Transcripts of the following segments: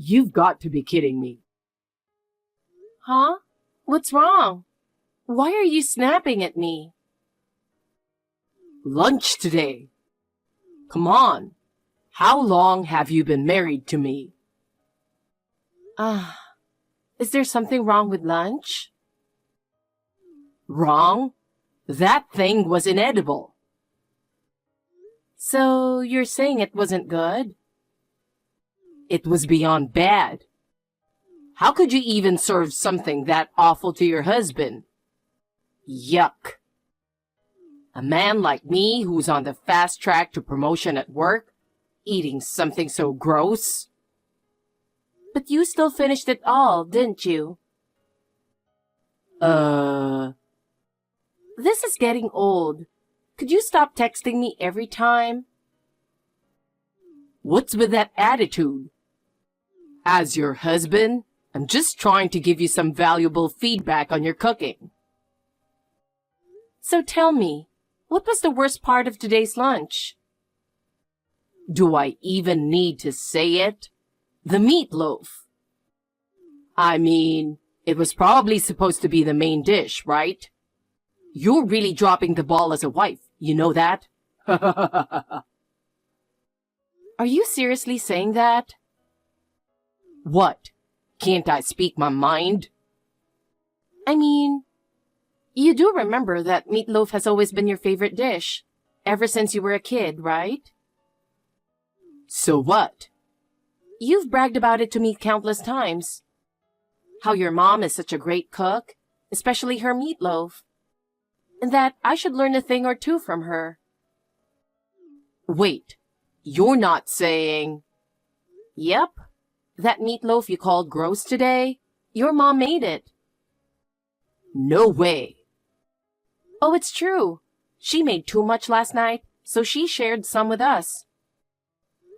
You've got to be kidding me. Huh? What's wrong? Why are you snapping at me? Lunch today. Come on. How long have you been married to me? Is there something wrong with lunch? Wrong? That thing was inedible. So you're saying it wasn't good? It was beyond bad. How could you even serve something that awful to your husband? Yuck. A man like me who's on the fast track to promotion at work, eating something so gross? But you still finished it all, didn't you? This is getting old. Could you stop texting me every time? What's with that attitude? As your husband, I'm just trying to give you some valuable feedback on your cooking. So tell me, what was the worst part of today's lunch? Do I even need to say it? The meatloaf. I mean, it was probably supposed to be the main dish, right? You're really dropping the ball as a wife, you know that? Are you seriously saying that? What? Can't I speak my mind? I mean, you do remember that meatloaf has always been your favorite dish, ever since you were a kid, right? So what? You've bragged about it to me countless times. How your mom is such a great cook, especially her meatloaf. And that I should learn a thing or two from her. Wait, you're not saying... Yep, that meatloaf you called gross today, your mom made it. No way. Oh, it's true. She made too much last night, so she shared some with us.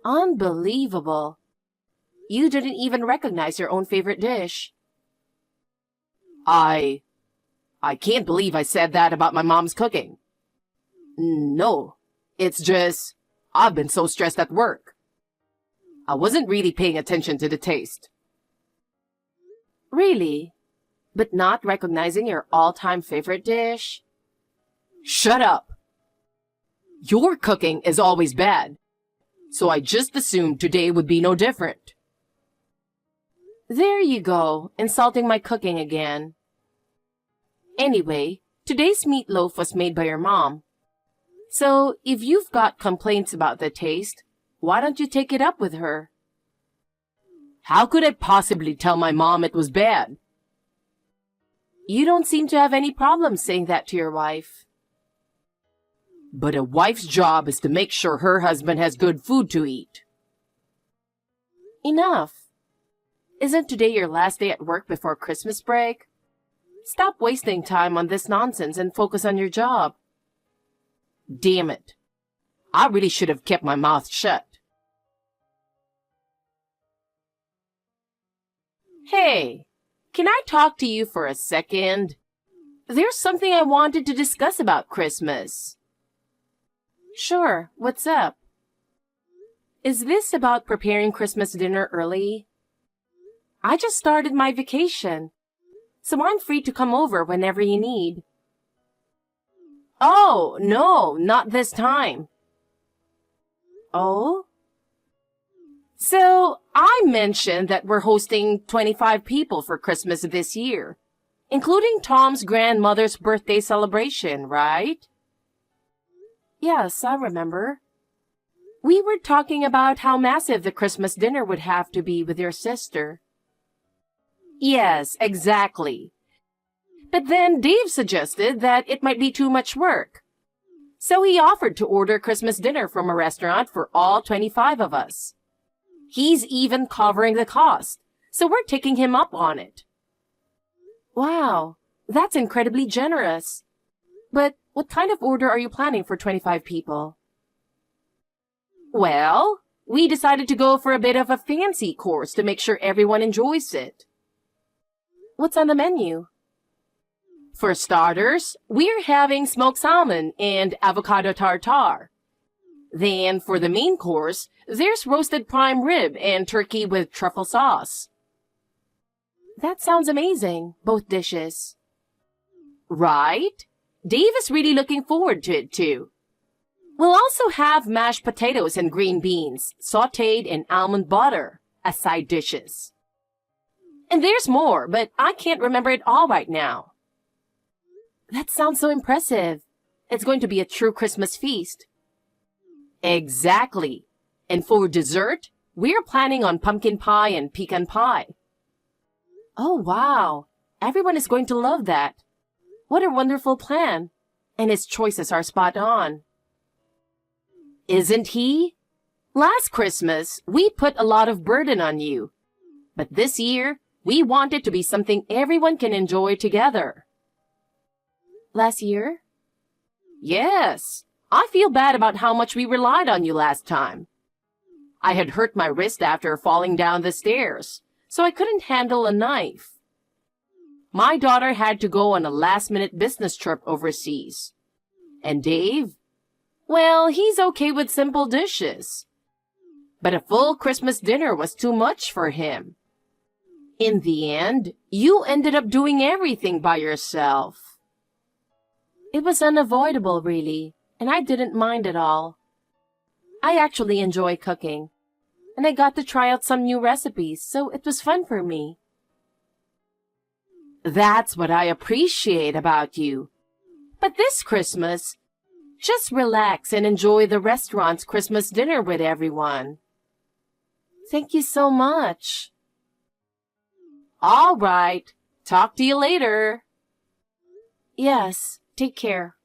Unbelievable. You didn't even recognize your own favorite dish. I can't believe I said that about my mom's cooking. No, it's just, I've been so stressed at work. I wasn't really paying attention to the taste. Really? But not recognizing your all-time favorite dish? Shut up. Your cooking is always bad, so I just assumed today would be no different. There you go, insulting my cooking again. Anyway, today's meatloaf was made by your mom. So, if you've got complaints about the taste, why don't you take it up with her? How could I possibly tell my mom it was bad? You don't seem to have any problem saying that to your wife. But a wife's job is to make sure her husband has good food to eat. Enough. Isn't today your last day at work before Christmas break? Stop wasting time on this nonsense and focus on your job. Damn it. I really should have kept my mouth shut. Hey, can I talk to you for a second? There's something I wanted to discuss about Christmas. Sure, what's up? Is this about preparing Christmas dinner early? I just started my vacation, so I'm free to come over whenever you need. Oh, no, not this time. Oh? So, I mentioned that we're hosting 25 people for Christmas this year, including Tom's grandmother's birthday celebration, right? Yes, I remember. We were talking about how massive the Christmas dinner would have to be with your sister. Yes, exactly. But then Dave suggested that it might be too much work. So he offered to order Christmas dinner from a restaurant for all 25 of us. He's even covering the cost, so we're taking him up on it. Wow, that's incredibly generous. But what kind of order are you planning for 25 people? Well, we decided to go for a bit of a fancy course to make sure everyone enjoys it. What's on the menu? For starters, we're having smoked salmon and avocado tartare. Then for the main course, there's roasted prime rib and turkey with truffle sauce. That sounds amazing, both dishes. Right? Dave is really looking forward to it too. We'll also have mashed potatoes and green beans, sautéed in almond butter, as side dishes. And there's more, but I can't remember it all right now. That sounds so impressive. It's going to be a true Christmas feast. Exactly. And for dessert, we're planning on pumpkin pie and pecan pie. Oh, wow. Everyone is going to love that. What a wonderful plan. And his choices are spot on. Isn't he? Last Christmas, we put a lot of burden on you. But this year, we want it to be something everyone can enjoy together. Last year? Yes. I feel bad about how much we relied on you last time. I had hurt my wrist after falling down the stairs, so I couldn't handle a knife. My daughter had to go on a last-minute business trip overseas. And Dave? Well, he's okay with simple dishes. But a full Christmas dinner was too much for him. In the end, you ended up doing everything by yourself. It was unavoidable, really, and I didn't mind at all. I actually enjoy cooking, and I got to try out some new recipes, so it was fun for me. That's what I appreciate about you. But this Christmas, just relax and enjoy the restaurant's Christmas dinner with everyone. Thank you so much. All right. Talk to you later. Yes, take care.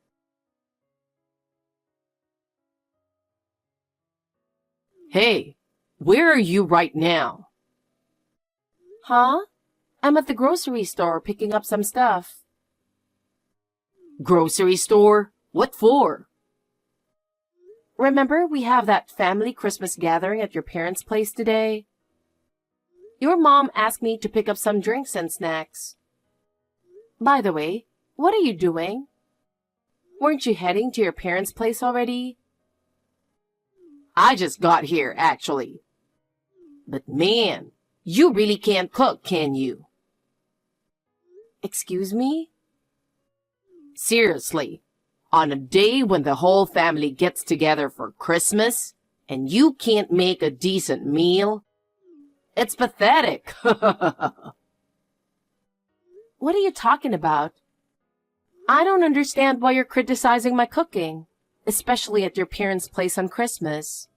Hey, where are you right now? Huh? I'm at the grocery store picking up some stuff. Grocery store? What for? Remember we have that family Christmas gathering at your parents' place today? Your mom asked me to pick up some drinks and snacks. By the way, what are you doing? Weren't you heading to your parents' place already? I just got here, actually. But man, you really can't cook, can you? Excuse me? Seriously, on a day when the whole family gets together for Christmas and you can't make a decent meal? It's pathetic. What are you talking about? I don't understand why you're criticizing my cooking, especially at your parents' place on Christmas.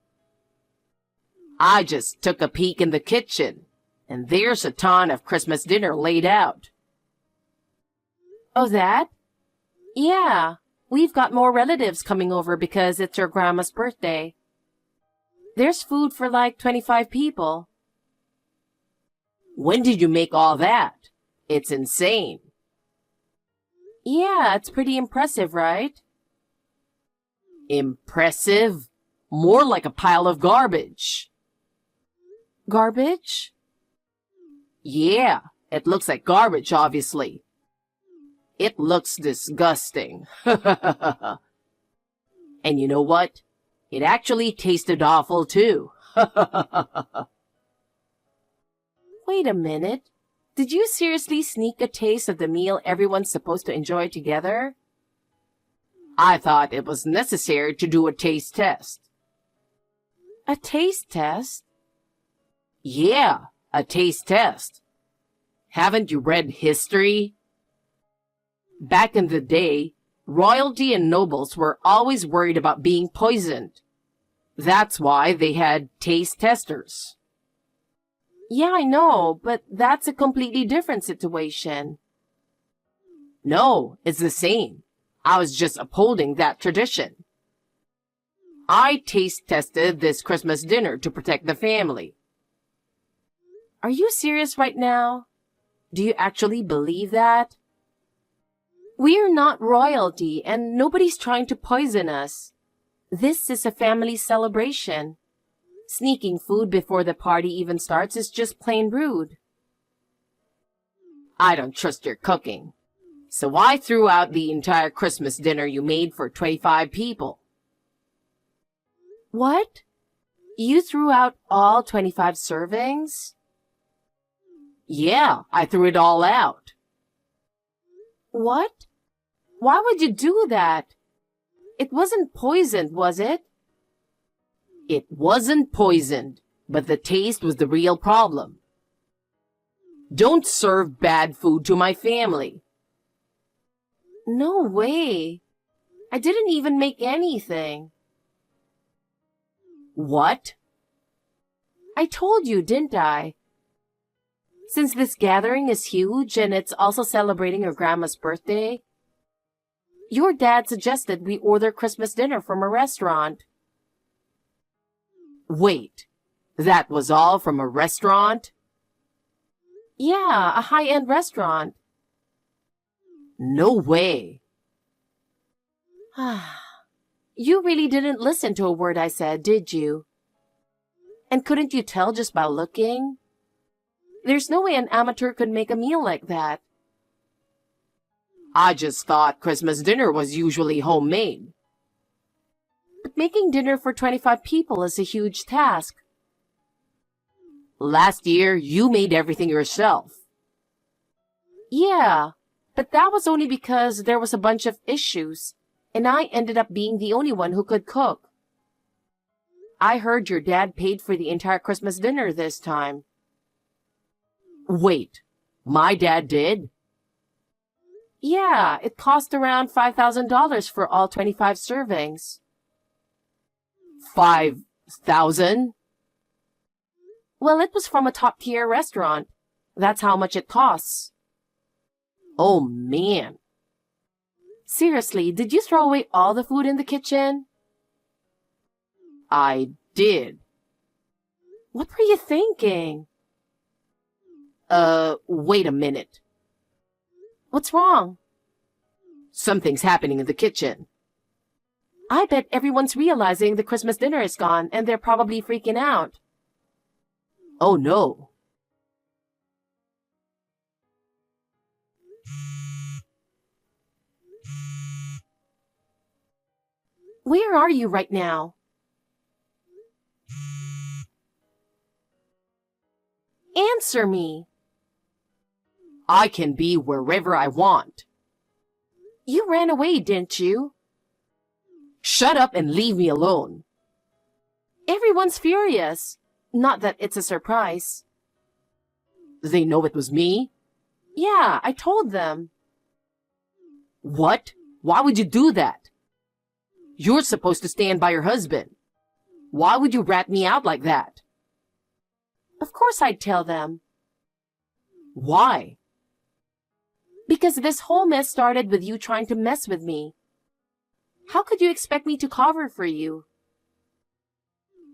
I just took a peek in the kitchen, and there's a ton of Christmas dinner laid out. Oh, that? Yeah, we've got more relatives coming over because it's your grandma's birthday. There's food for like 25 people. When did you make all that? It's insane. Yeah, it's pretty impressive, right? Impressive? More like a pile of garbage. Garbage? Yeah, it looks like garbage, obviously. It looks disgusting. And you know what? It actually tasted awful, too. Wait a minute. Did you seriously sneak a taste of the meal everyone's supposed to enjoy together? I thought it was necessary to do a taste test. A taste test? Yeah, a taste test. Haven't you read history? Back in the day, royalty and nobles were always worried about being poisoned. That's why they had taste testers. Yeah, I know, but that's a completely different situation. No, it's the same. I was just upholding that tradition. I taste tested this Christmas dinner to protect the family. Are you serious right now? Do you actually believe that? We're not royalty and nobody's trying to poison us. This is a family celebration. Sneaking food before the party even starts is just plain rude. I don't trust your cooking. So I threw out the entire Christmas dinner you made for 25 people. What? You threw out all 25 servings? Yeah, I threw it all out. What? Why would you do that? It wasn't poisoned, was it? It wasn't poisoned, but the taste was the real problem. Don't serve bad food to my family. No way. I didn't even make anything. What? I told you, didn't I? Since this gathering is huge and it's also celebrating your grandma's birthday, your dad suggested we order Christmas dinner from a restaurant. Wait, that was all from a restaurant? Yeah, a high-end restaurant. No way. You really didn't listen to a word I said, did you? And couldn't you tell just by looking? There's no way an amateur could make a meal like that. I just thought Christmas dinner was usually homemade. But making dinner for 25 people is a huge task. Last year, you made everything yourself. Yeah, but that was only because there was a bunch of issues, and I ended up being the only one who could cook. I heard your dad paid for the entire Christmas dinner this time. Wait, my dad did? Yeah, it cost around $5,000 for all 25 servings. 5,000? Well, it was from a top-tier restaurant. That's how much it costs. Oh, man. Seriously, did you throw away all the food in the kitchen? I did. What were you thinking? Wait a minute. What's wrong? Something's happening in the kitchen. I bet everyone's realizing the Christmas dinner is gone and they're probably freaking out. Oh, no. Where are you right now? Answer me. I can be wherever I want. You ran away, didn't you? Shut up and leave me alone. Everyone's furious. Not that it's a surprise. They know it was me? Yeah, I told them. What? Why would you do that? You're supposed to stand by your husband. Why would you rat me out like that? Of course I'd tell them. Why? Because this whole mess started with you trying to mess with me. How could you expect me to cover for you?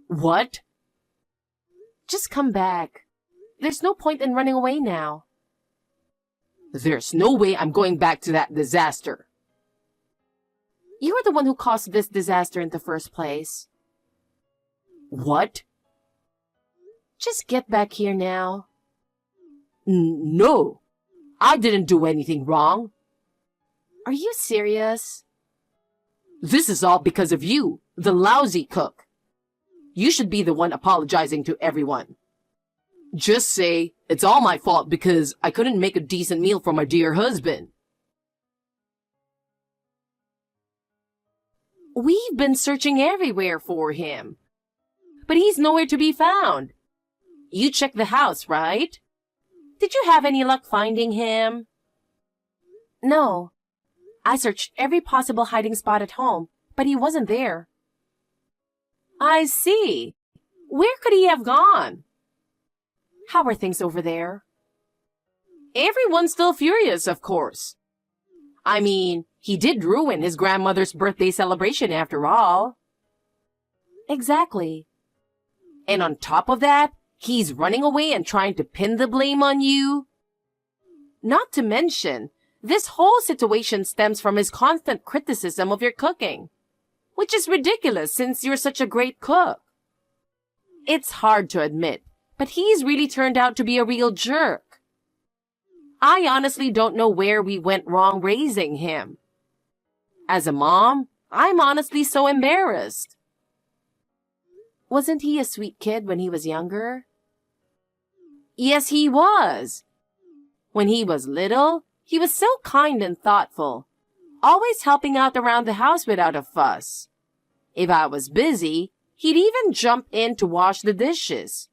What? Just come back. There's no point in running away now. There's no way I'm going back to that disaster. You're the one who caused this disaster in the first place. What? Just get back here now. No. I didn't do anything wrong. Are you serious? This is all because of you, the lousy cook. You should be the one apologizing to everyone. Just say, it's all my fault because I couldn't make a decent meal for my dear husband. We've been searching everywhere for him. But he's nowhere to be found. You checked the house, right? Did you have any luck finding him? No. I searched every possible hiding spot at home, but he wasn't there. I see. Where could he have gone? How are things over there? Everyone's still furious, of course. I mean, he did ruin his grandmother's birthday celebration after all. Exactly. And on top of that, he's running away and trying to pin the blame on you. Not to mention, this whole situation stems from his constant criticism of your cooking, which is ridiculous since you're such a great cook. It's hard to admit, but he's really turned out to be a real jerk. I honestly don't know where we went wrong raising him. As a mom, I'm honestly so embarrassed. Wasn't he a sweet kid when he was younger? Yes, he was. When he was little, he was so kind and thoughtful, always helping out around the house without a fuss. If I was busy, he'd even jump in to wash the dishes.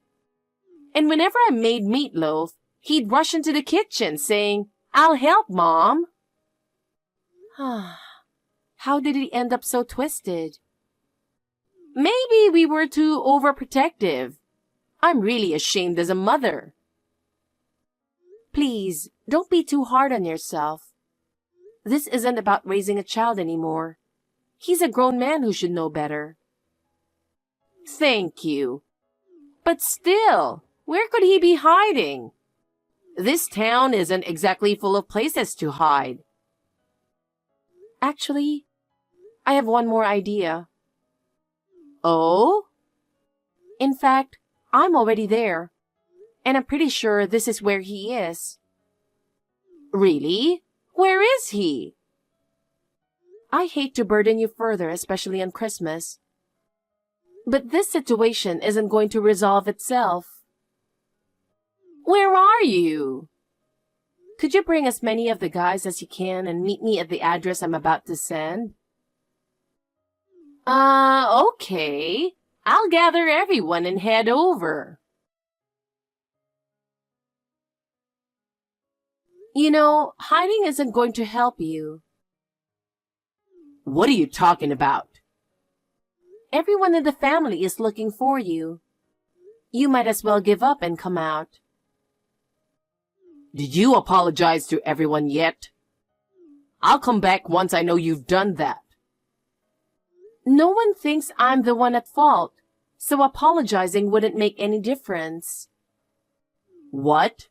And whenever I made meatloaf, he'd rush into the kitchen saying, "I'll help, Mom." How did he end up so twisted? Maybe we were too overprotective. I'm really ashamed as a mother. Please, don't be too hard on yourself. This isn't about raising a child anymore. He's a grown man who should know better. Thank you. But still, where could he be hiding? This town isn't exactly full of places to hide. Actually, I have one more idea. Oh? In fact, I'm already there, and I'm pretty sure this is where he is. Really? Where is he? I hate to burden you further, especially on Christmas. But this situation isn't going to resolve itself. Where are you? Could you bring as many of the guys as you can and meet me at the address I'm about to send? Okay. I'll gather everyone and head over. You know, hiding isn't going to help you. What are you talking about? Everyone in the family is looking for you. You might as well give up and come out. Did you apologize to everyone yet? I'll come back once I know you've done that. No one thinks I'm the one at fault, so apologizing wouldn't make any difference. What?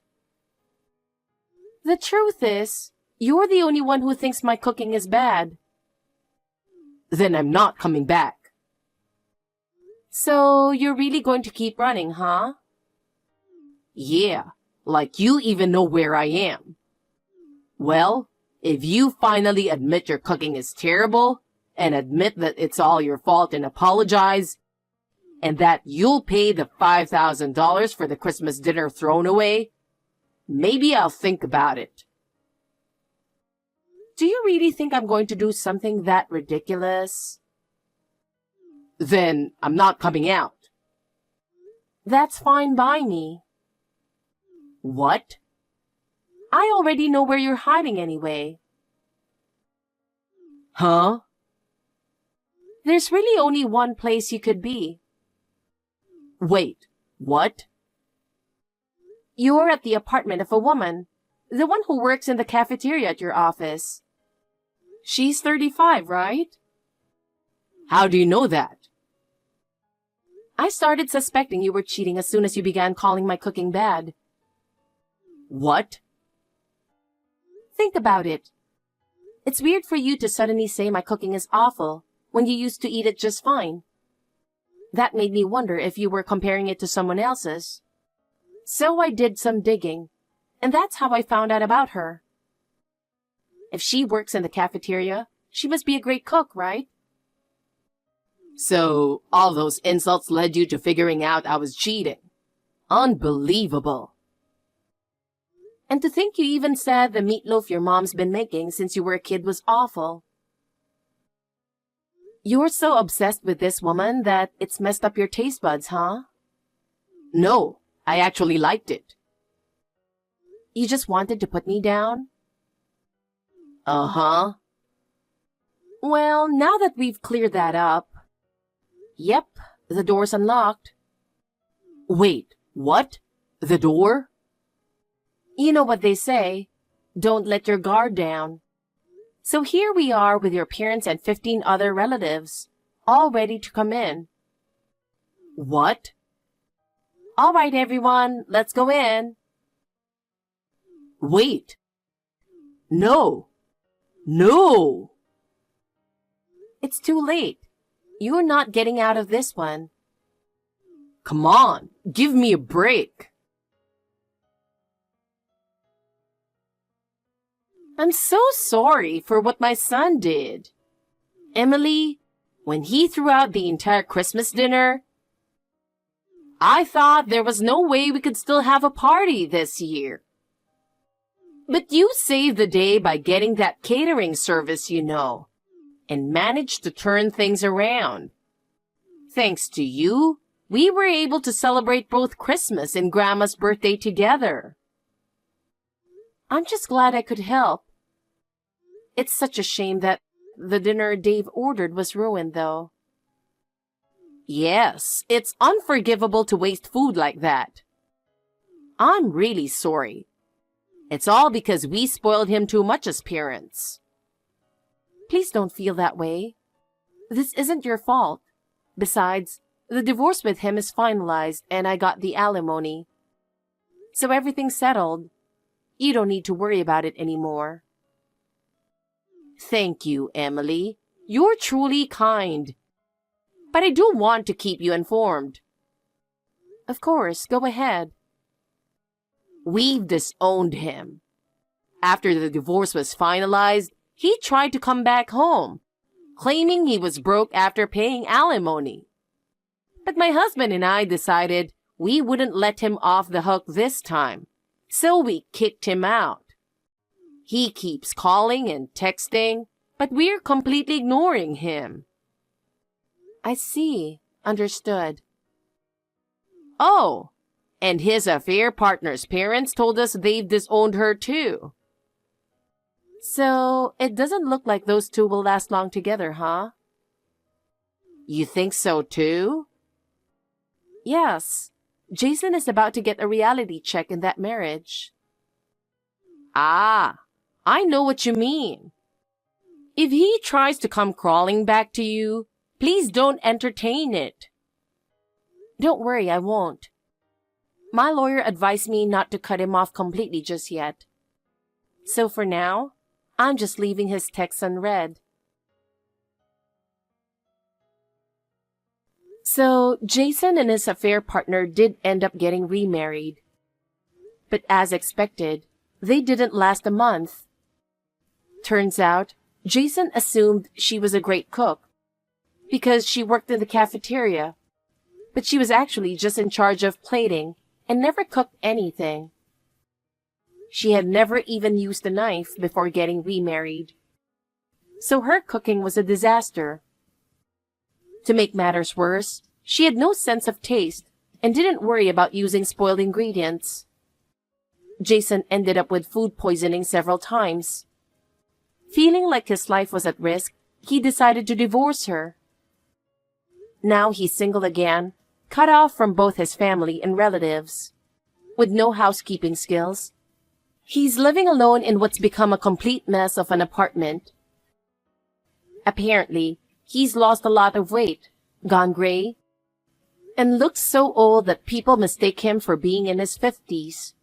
The truth is, you're the only one who thinks my cooking is bad. Then I'm not coming back. So you're really going to keep running, huh? Yeah, like you even know where I am. Well, if you finally admit your cooking is terrible, and admit that it's all your fault and apologize, and that you'll pay the $5,000 for the Christmas dinner thrown away, maybe I'll think about it. Do you really think I'm going to do something that ridiculous? Then I'm not coming out. That's fine by me. What? I already know where you're hiding anyway. Huh? There's really only one place you could be. Wait, what? You're at the apartment of a woman, the one who works in the cafeteria at your office. She's 35, right? How do you know that? I started suspecting you were cheating as soon as you began calling my cooking bad. What? Think about it. It's weird for you to suddenly say my cooking is awful when you used to eat it just fine. That made me wonder if you were comparing it to someone else's. So I did some digging, and that's how I found out about her. If she works in the cafeteria, she must be a great cook, right? So all those insults led you to figuring out I was cheating. Unbelievable. And to think you even said the meatloaf your mom's been making since you were a kid was awful. You're so obsessed with this woman that it's messed up your taste buds, huh? No, I actually liked it. You just wanted to put me down? Uh-huh. Well, now that we've cleared that up... Yep, the door's unlocked. Wait, what? The door? You know what they say. Don't let your guard down. So here we are with your parents and 15 other relatives, all ready to come in. What? All right, everyone, let's go in. Wait. No. No. It's too late. You're not getting out of this one. Come on, give me a break. I'm so sorry for what my son did. Emily, when he threw out the entire Christmas dinner, I thought there was no way we could still have a party this year. But you saved the day by getting that catering service, and managed to turn things around. Thanks to you, we were able to celebrate both Christmas and Grandma's birthday together. I'm just glad I could help. It's such a shame that the dinner Dave ordered was ruined, though. Yes, it's unforgivable to waste food like that. I'm really sorry. It's all because we spoiled him too much as parents. Please don't feel that way. This isn't your fault. Besides, the divorce with him is finalized and I got the alimony. So everything's settled. You don't need to worry about it anymore. Thank you, Emily. You're truly kind. But I do want to keep you informed. Of course, go ahead. We've disowned him. After the divorce was finalized, he tried to come back home, claiming he was broke after paying alimony. But my husband and I decided we wouldn't let him off the hook this time, so we kicked him out. He keeps calling and texting, but we're completely ignoring him. I see. Understood. Oh, and his affair partner's parents told us they've disowned her too. So, it doesn't look like those two will last long together, huh? You think so too? Yes. Jason is about to get a reality check in that marriage. Ah, I know what you mean. If he tries to come crawling back to you, please don't entertain it. Don't worry, I won't. My lawyer advised me not to cut him off completely just yet. So for now, I'm just leaving his text unread. So, Jason and his affair partner did end up getting remarried. But as expected, they didn't last a month. Turns out, Jason assumed she was a great cook because she worked in the cafeteria, but she was actually just in charge of plating and never cooked anything. She had never even used a knife before getting remarried. So her cooking was a disaster. To make matters worse, she had no sense of taste and didn't worry about using spoiled ingredients. Jason ended up with food poisoning several times. Feeling like his life was at risk, he decided to divorce her. Now he's single again, cut off from both his family and relatives. With no housekeeping skills, he's living alone in what's become a complete mess of an apartment. Apparently, he's lost a lot of weight, gone gray, and looks so old that people mistake him for being in his 50s.